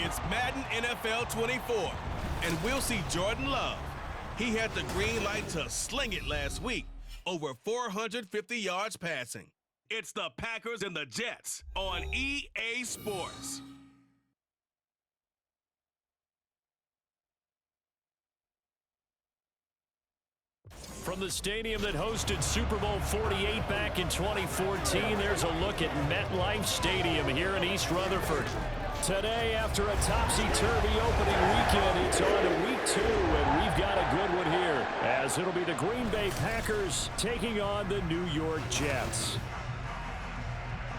It's Madden NFL 24, and we'll see Jordan Love. He had the green light to sling it last week, over 450 yards passing. It's the Packers and the Jets on EA Sports. From the stadium that hosted Super Bowl 48 back in 2014, there's a look at MetLife Stadium here in East Rutherford. Today, after a topsy-turvy opening weekend, it's on to week 2, and we've got a good one here, as it'll be the Green Bay Packers taking on the New York Jets.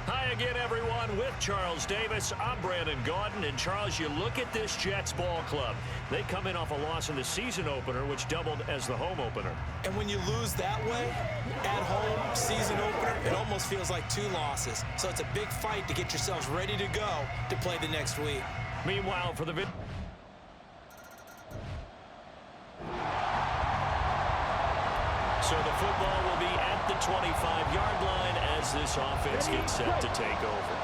Hi again, everyone. With Charles Davis, I'm Brandon Gaudin. And, Charles, you look at this Jets ball club. They come in off a loss in the season opener, which doubled as the home opener. And when you lose that way, at home, season opener, it almost feels like 2 losses. So it's a big fight to get yourselves ready to go to play the next week. Meanwhile, for the So the football will be at the 25-yard line as this offense gets set to take over.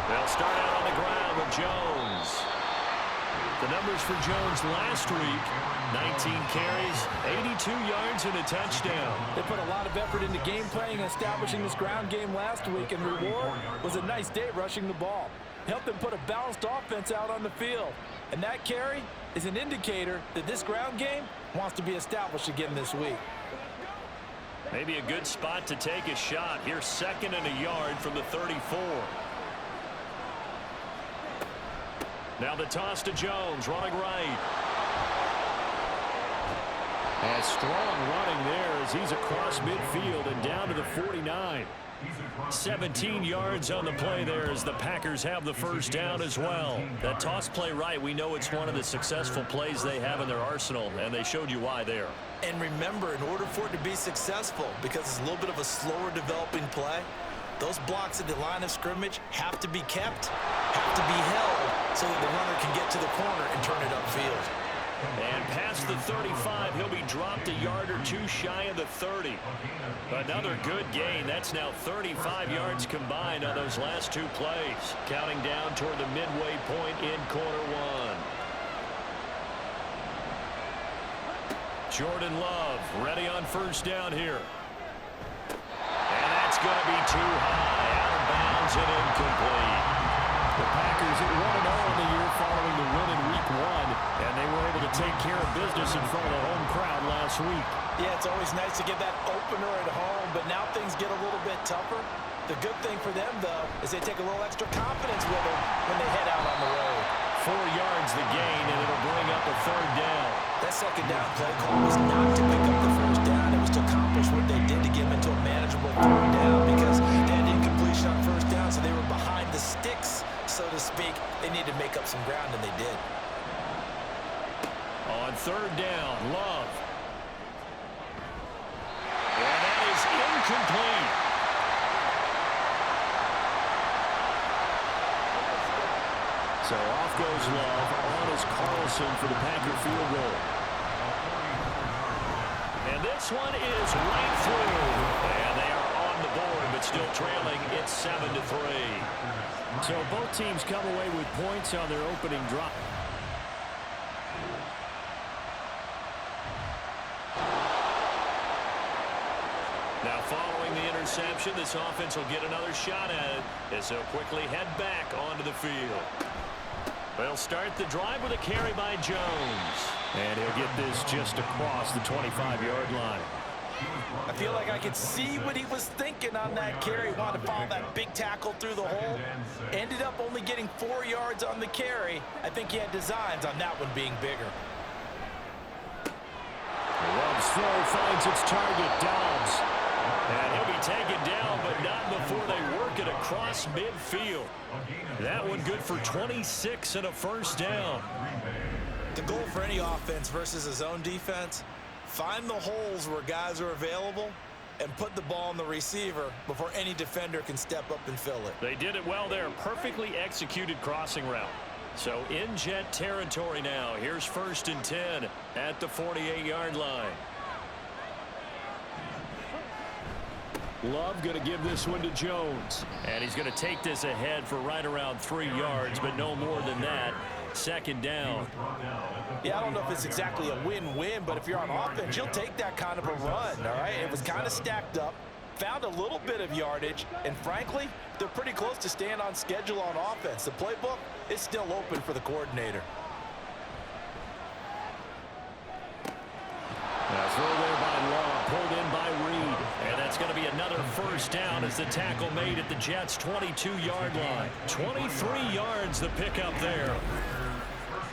They'll start out on the ground with Jones. The numbers for Jones last week, 19 carries, 82 yards, and a touchdown. They put a lot of effort into game playing and establishing this ground game last week, and reward was a nice day rushing the ball. Helped them put a balanced offense out on the field. And that carry is an indicator that this ground game wants to be established again this week. Maybe a good spot to take a shot. Here's 2nd and a yard from the 34. Now the toss to Jones, running right. And strong running there as he's across midfield and down to the 49. 17 yards on the play there as the Packers have the first down as well. That toss play right, we know it's one of the successful plays they have in their arsenal, and they showed you why there. And remember, in order for it to be successful, because it's a little bit of a slower developing play, those blocks at the line of scrimmage have to be kept, have to be held, so that the runner can get to the corner and turn it upfield. And past the 35, he'll be dropped a yard or 2 shy of the 30. Another good gain. That's now 35 yards combined on those last 2 plays. Counting down toward the midway point in quarter 1. Jordan Love ready on first down here. And that's going to be too high. Out of bounds and incomplete. The Packers at 1-0 in the year following the win in week 1, and they were able to take care of business in front of the home crowd last week. Yeah, it's always nice to get that opener at home, but now things get a little bit tougher. The good thing for them, though, is they take a little extra confidence with them when they head out on the road. 4 yards the gain, and it'll bring up a 3rd down. That 2nd down play call was not to pick up the 1st down. It was to accomplish what they did to get them into a manageable 3rd down, because they had incompletion on 1st down, so they were behind the sticks, so to speak. They needed to make up some ground, and they did. On 3rd down, Love. And that is incomplete. So off goes Love. On is Carlson for the Packer field goal. And this one is right through. And they are on the board, but still trailing. It's 7-3. So both teams come away with points on their opening drive. Now following the interception, this offense will get another shot at it as they'll quickly head back onto the field. They'll start the drive with a carry by Jones. And he'll get this just across the 25-yard line. I feel like I could see what he was thinking on that carry. Wanted to follow that big tackle through the hole. Ended up only getting 4 yards on the carry. I think he had designs on that one being bigger. Love's throw finds its target, Dobbs. And he'll be taken down, but not before they work it across midfield. That one good for 26 and a 1st down. The goal for any offense versus his own defense, find the holes where guys are available and put the ball on the receiver before any defender can step up and fill it. They did it well there. Perfectly executed crossing route. So in Jet territory now. Here's 1st and 10 at the 48-yard line. Love going to give this one to Jones. And he's going to take this ahead for right around 3 yards, but no more than that. Second down. Yeah, I don't know if it's exactly a win-win, but if you're on offense, you'll take that kind of a run, all right? It was kind of stacked up, found a little bit of yardage, and frankly, they're pretty close to staying on schedule on offense. The playbook is still open for the coordinator. Throw there by Love, pulled in by Reed. And that's going to be another first down as the tackle made at the Jets' 22-yard line. 23 yards the pickup there.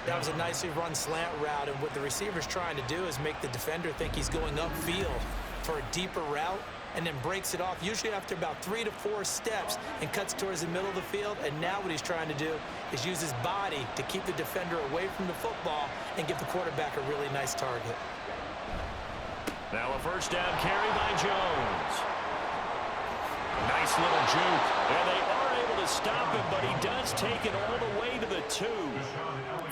That was a nicely run slant route, and what the receiver's trying to do is make the defender think he's going upfield for a deeper route and then breaks it off, usually after about 3 to 4 steps, and cuts towards the middle of the field. And now what he's trying to do is use his body to keep the defender away from the football and give the quarterback a really nice target. Now a first down carry by Jones. Nice little juke. And they are able to stop him, but he does take it all the way to the 2.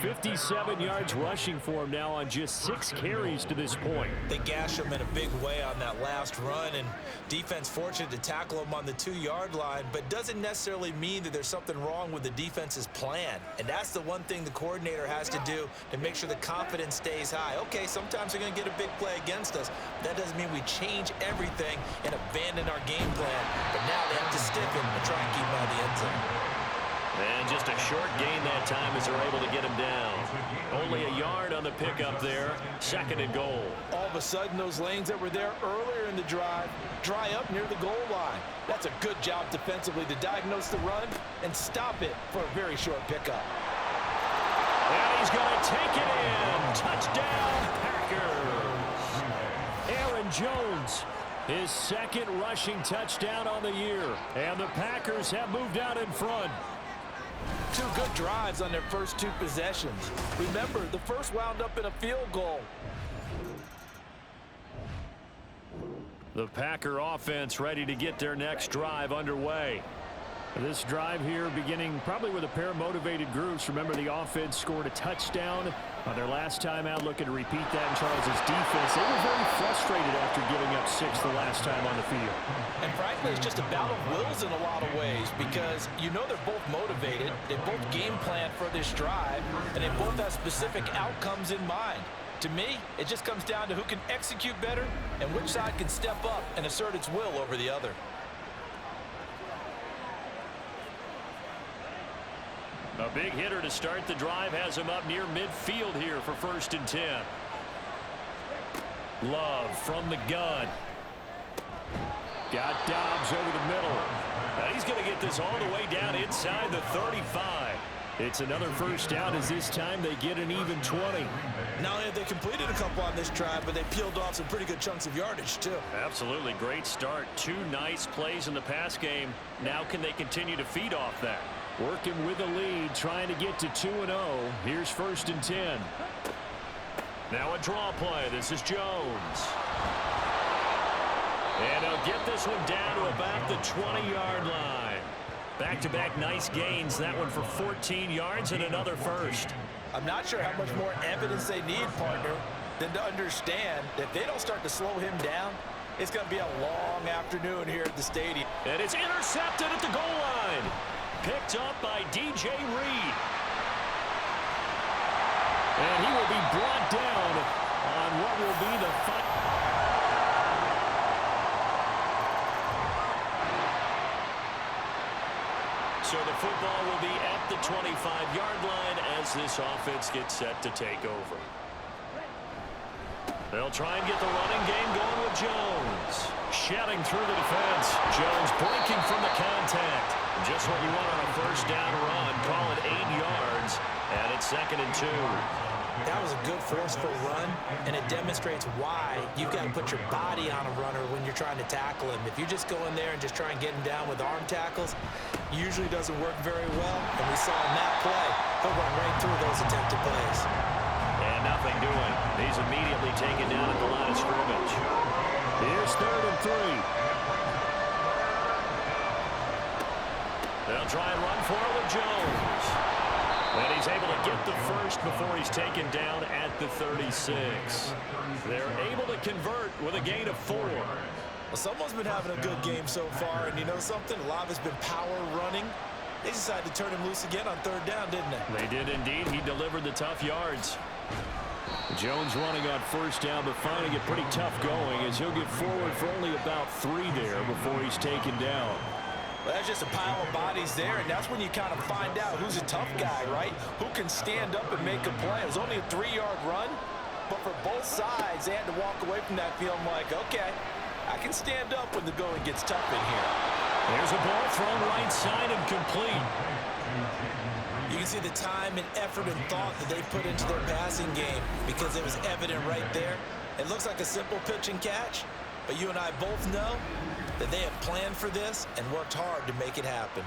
57 yards rushing for him now on just 6 carries to this point. They gash him in a big way on that last run, and defense fortunate to tackle him on the 2-yard line, but doesn't necessarily mean that there's something wrong with the defense's plan. And that's the one thing the coordinator has to do to make sure the confidence stays high. Okay, sometimes they're going to get a big play against us. That doesn't mean we change everything and abandon our game plan, but now they have to stick him and try and keep him out of the end zone. And just a short gain that time as they're able to get him down. Only a yard on the pickup there. 2nd and goal. All of a sudden, those lanes that were there earlier in the drive dry up near the goal line. That's a good job defensively to diagnose the run and stop it for a very short pickup. And he's going to take it in. Touchdown, Packers. Aaron Jones, his 2nd rushing touchdown on the year. And the Packers have moved out in front. 2 good drives on their first 2 possessions. Remember, the first wound up in a field goal. The Packer offense ready to get their next drive underway. This drive here beginning probably with a pair of motivated groups. Remember, the offense scored a touchdown on their last time out, looking to repeat that in Charles' defense. They were very frustrated after giving up 6 the last time on the field. And frankly, it's just a battle of wills in a lot of ways, because you know they're both motivated, they both game plan for this drive, and they both have specific outcomes in mind. To me, it just comes down to who can execute better and which side can step up and assert its will over the other. A big hitter to start the drive has him up near midfield here for 1st and 10. Love from the gun. Got Dobbs over the middle. Now he's going to get this all the way down inside the 35. It's another first down as this time they get an even 20. Not only have they completed a couple on this drive, but they peeled off some pretty good chunks of yardage, too. Absolutely. Great start. 2 nice plays in the pass game. Now can they continue to feed off that? Working with the lead, trying to get to 2-0. Here's 1st and 10. Now a draw play. This is Jones. And they'll get this one down to about the 20-yard line. Back-to-back nice gains. That one for 14 yards and another first. I'm not sure how much more evidence they need, partner, than to understand that if they don't start to slow him down, it's going to be a long afternoon here at the stadium. And it's intercepted at the goal line. Picked up by DJ Reed. And he will be brought down on what will be the final. So the football will be at the 25-yard line as this offense gets set to take over. They'll try and get the running game going with Jones. Shouting through the defense. Jones breaking from the contact. Just what you want on a first down run. Call it 8 yards. And it's 2nd and 2. That was a good forceful run, and it demonstrates why you've got to put your body on a runner when you're trying to tackle him. If you just go in there and just try and get him down with arm tackles, usually doesn't work very well. And we saw in that play, he'll run right through those attempted plays. And nothing doing. He's immediately taken down at the line of scrimmage. Here's 3rd and 3. They'll try and run for it with Jones. And he's able to get the first before he's taken down at the 36. They're able to convert with a gain of 4. Well, someone's been having a good game so far, and you know something? A lot of it's been power running. They decided to turn him loose again on third down, didn't they? They did indeed. He delivered the tough yards. Jones running on first down, but finding it pretty tough going as he'll get forward for only about 3 there before he's taken down. Well, that's just a pile of bodies there, and that's when you kind of find out who's a tough guy, right? Who can stand up and make a play. It was only a 3-yard run, but for both sides, they had to walk away from that feeling like, okay, I can stand up when the going gets tough in here. There's a ball thrown right side and complete. You can see the time and effort and thought that they put into their passing game because it was evident right there. It looks like a simple pitch and catch, but you and I both know that they have planned for this and worked hard to make it happen.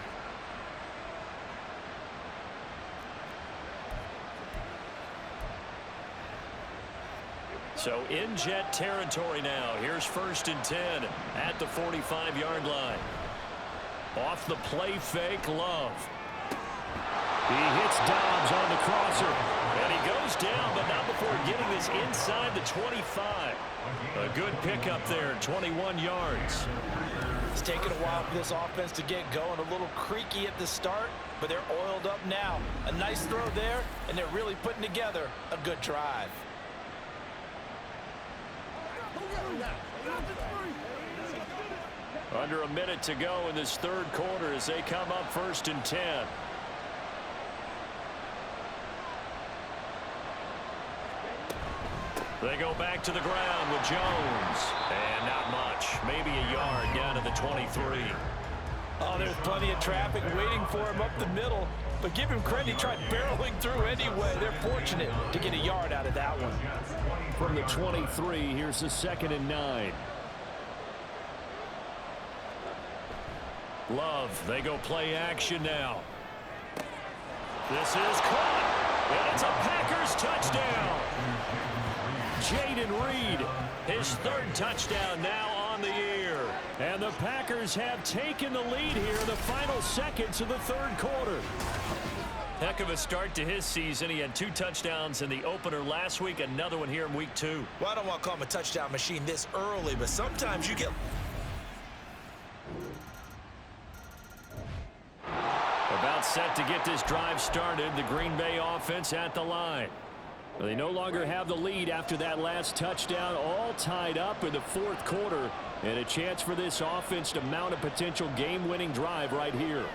So in Jet territory now. Here's 1st and 10 at the 45-yard line. Off the play fake, Love. He hits Dobbs on the crosser. And he goes down, but not before getting this inside the 25. A good pickup there, 21 yards. It's taken a while for this offense to get going. A little creaky at the start, but they're oiled up now. A nice throw there, and they're really putting together a good drive. Under a minute to go in this third quarter as they come up 1st and 10. They go back to the ground with Jones. And not much. Maybe a yard down to the 23. Oh, there's plenty of traffic waiting for him up the middle. But give him credit, he tried barreling through anyway. They're fortunate to get a yard out of that one. From the 23, here's the 2nd and 9. Love, they go play action now. This is caught, and it's a Packers touchdown. Jaden Reed, his 3rd touchdown now on the year. And the Packers have taken the lead here in the final seconds of the third quarter. Heck of a start to his season. He had 2 touchdowns in the opener last week, another one here in week 2. Well, I don't want to call him a touchdown machine this early, but sometimes you get... About set to get this drive started, the Green Bay offense at the line. They no longer have the lead after that last touchdown, all tied up in the fourth quarter, and a chance for this offense to mount a potential game-winning drive right here.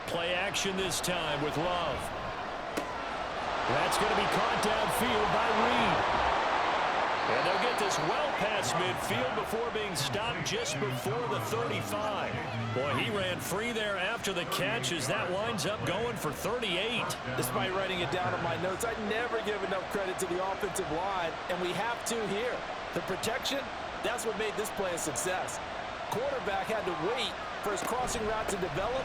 Play action this time with Love. That's going to be caught downfield by Reed. And they'll get this well past midfield before being stopped just before the 35. Boy, he ran free there after the catch as that winds up going for 38. Despite writing it down on my notes, I never give enough credit to the offensive line, and we have to here. The protection, that's what made this play a success. Quarterback had to wait for his crossing route to develop,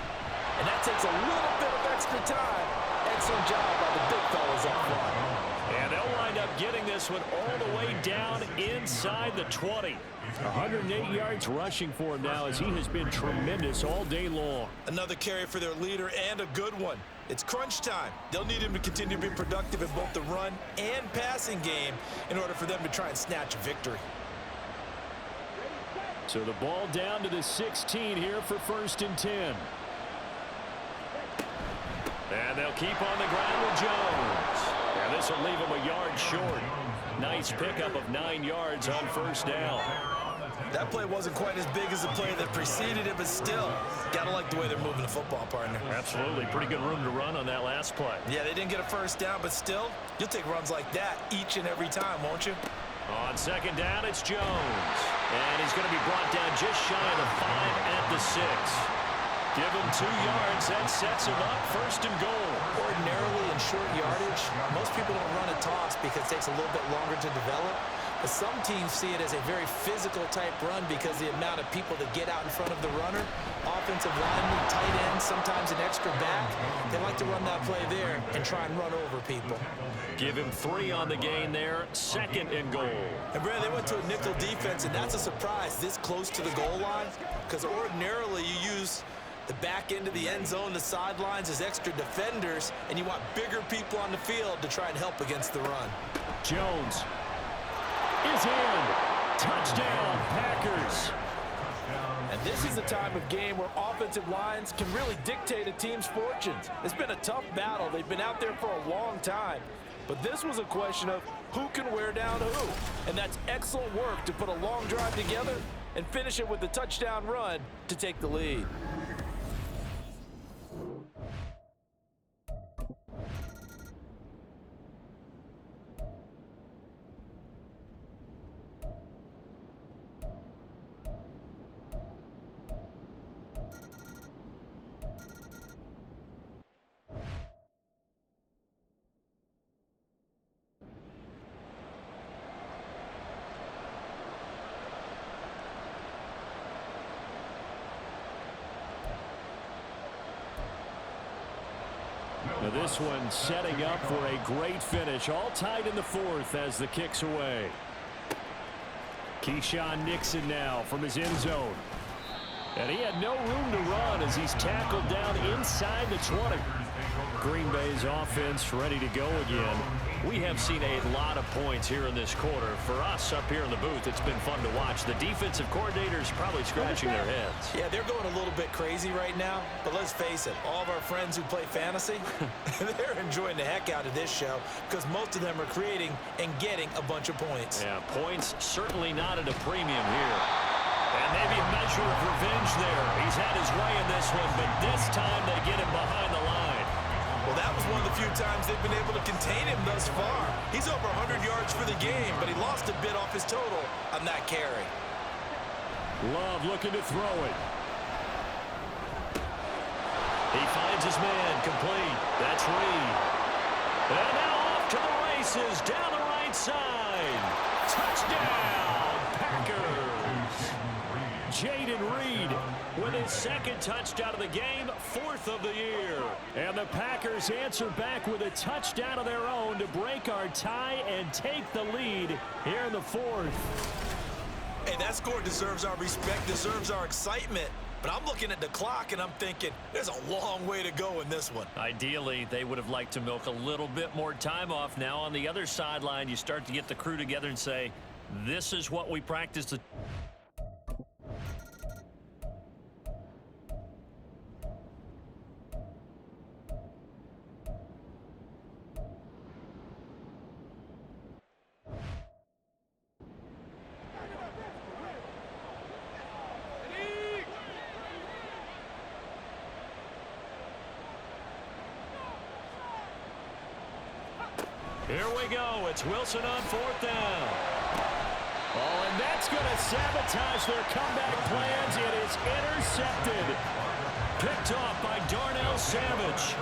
and that takes a little bit of extra time. Excellent job by the big fellas up front. And they'll wind up getting this one all the way down inside the 20. 108 yards rushing for him now as he has been tremendous all day long. Another carry for their leader and a good one. It's crunch time. They'll need him to continue to be productive in both the run and passing game in order for them to try and snatch a victory. So the ball down to the 16 here for 1st and 10. And they'll keep on the ground with Jones. And this will leave him a yard short. Nice pickup of 9 yards on 1st down. That play wasn't quite as big as the play that preceded it, but still, gotta like the way they're moving the football, partner. Absolutely. Pretty good room to run on that last play. Yeah, they didn't get a 1st down, but still, you'll take runs like that each and every time, won't you? On 2nd down, it's Jones. And he's going to be brought down just shy of the 5 at the 6. Give him 2 yards. That sets him up 1st and goal. Ordinarily in short yardage, most people don't run a toss because it takes a little bit longer to develop. But some teams see it as a very physical type run because the amount of people that get out in front of the runner, offensive linemen, tight ends, sometimes an extra back, they like to run that play there and try and run over people. Give him 3 on the gain there, 2nd and goal. And Brad, they went to a nickel defense, and that's a surprise this close to the goal line because ordinarily you use the back end of the end zone, the sidelines as extra defenders, and you want bigger people on the field to try and help against the run. Jones is in. Touchdown, Packers. And this is a time of game where offensive lines can really dictate a team's fortunes. It's been a tough battle. They've been out there for a long time. But this was a question of who can wear down who. And that's excellent work to put a long drive together and finish it with a touchdown run to take the lead. Now this one setting up for a great finish. All tied in the fourth as the kick's away. Keyshawn Nixon now from his end zone. And he had no room to run as he's tackled down inside the 20. Green Bay's offense ready to go again. We have seen a lot of points here in this quarter. For us up here in the booth, it's been fun to watch. The defensive coordinators probably scratching their heads. Yeah, they're going a little bit crazy right now. But let's face it, all of our friends who play fantasy, they're enjoying the heck out of this show because most of them are creating and getting a bunch of points. Yeah, points certainly not at a premium here. And maybe a measure of revenge there. He's had his way in this one, but this time they get him behind the line. Well, that was one of the few times they've been able to contain him thus far. He's over 100 yards for the game, but he lost a bit off his total on that carry. Love looking to throw it. He finds his man complete. That's Reed. And now off to the races down the right side. Touchdown, Packers. Jaden Reed with his second touchdown of the game, fourth of the year. And the Packers answer back with a touchdown of their own to break our tie and take the lead here in the fourth. Hey, that score deserves our respect, deserves our excitement. But I'm looking at the clock and I'm thinking there's a long way to go in this one. Ideally, they would have liked to milk a little bit more time off. Now on the other sideline, you start to get the crew together and say, this is what we practiced. Here we go. It's Wilson on fourth down. Oh, and that's going to sabotage their comeback plans. It is intercepted. Picked off by Darnell Savage.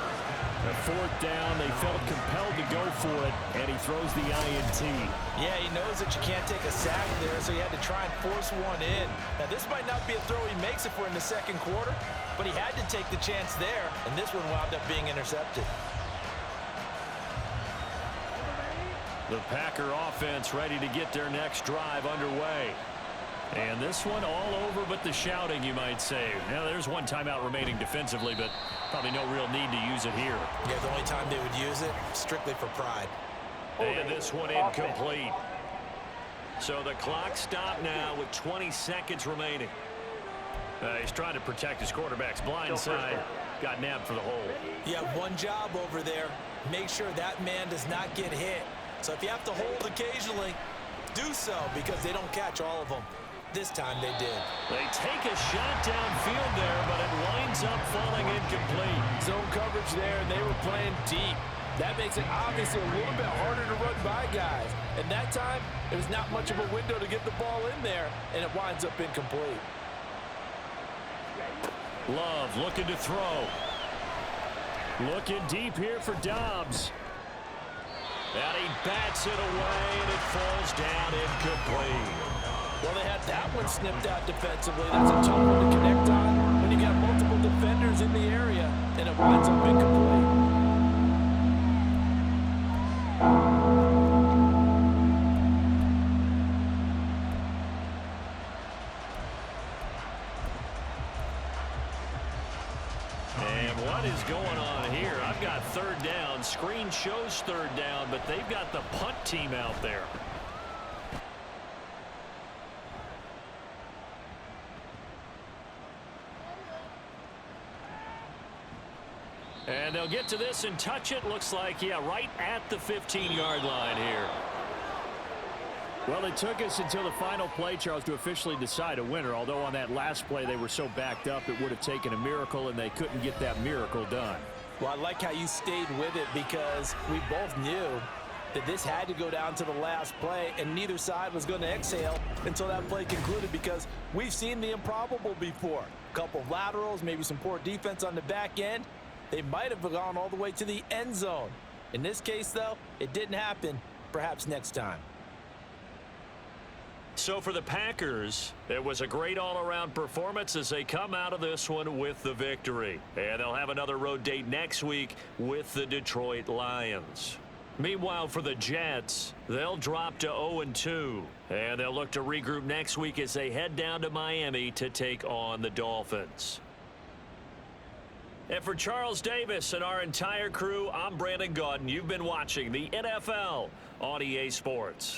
At fourth down, they felt compelled to go for it, and he throws the INT. Yeah, he knows that you can't take a sack there, so he had to try and force one in. Now, this might not be a throw he makes if we're in the second quarter, but he had to take the chance there, and this one wound up being intercepted. The Packer offense ready to get their next drive underway. And this one all over but the shouting, you might say. Now, there's one timeout remaining defensively, but probably no real need to use it here. Yeah, the only time they would use it, strictly for pride. And this one incomplete. So the clock stopped now with 20 seconds remaining. He's trying to protect his quarterback's blind side. Got nabbed for the hole. You have one job over there. Make sure that man does not get hit. So if you have to hold occasionally, do so because they don't catch all of them. This time they did. They take a shot downfield there, but it winds up falling incomplete. Zone coverage there, and they were playing deep. That makes it obviously a little bit harder to run by guys. And that time, it was not much of a window to get the ball in there, and it winds up incomplete. Love looking to throw. Looking deep here for Dobbs. And he bats it away, and it falls down incomplete. Well, they had that one snipped out defensively. That's a tough one to connect on when you got multiple defenders in the area, and it winds up incomplete. And what is going on here? I've got third down. Screen shows third down, but they've got the punt team out there. And they'll get to this and touch it. Looks like, yeah, right at the 15-yard line here. Well, it took us until the final play, Charles, to officially decide a winner. Although on that last play they were so backed up it would have taken a miracle, and they couldn't get that miracle done. Well, I like how you stayed with it because we both knew that this had to go down to the last play, and neither side was going to exhale until that play concluded because we've seen the improbable before. A couple of laterals, maybe some poor defense on the back end. They might have gone all the way to the end zone. In this case, though, it didn't happen. Perhaps next time. So for the Packers, it was a great all-around performance as they come out of this one with the victory. And they'll have another road date next week with the Detroit Lions. Meanwhile, for the Jets, they'll drop to 0-2. And they'll look to regroup next week as they head down to Miami to take on the Dolphins. And for Charles Davis and our entire crew, I'm Brandon Gaudin. You've been watching the NFL on EA Sports.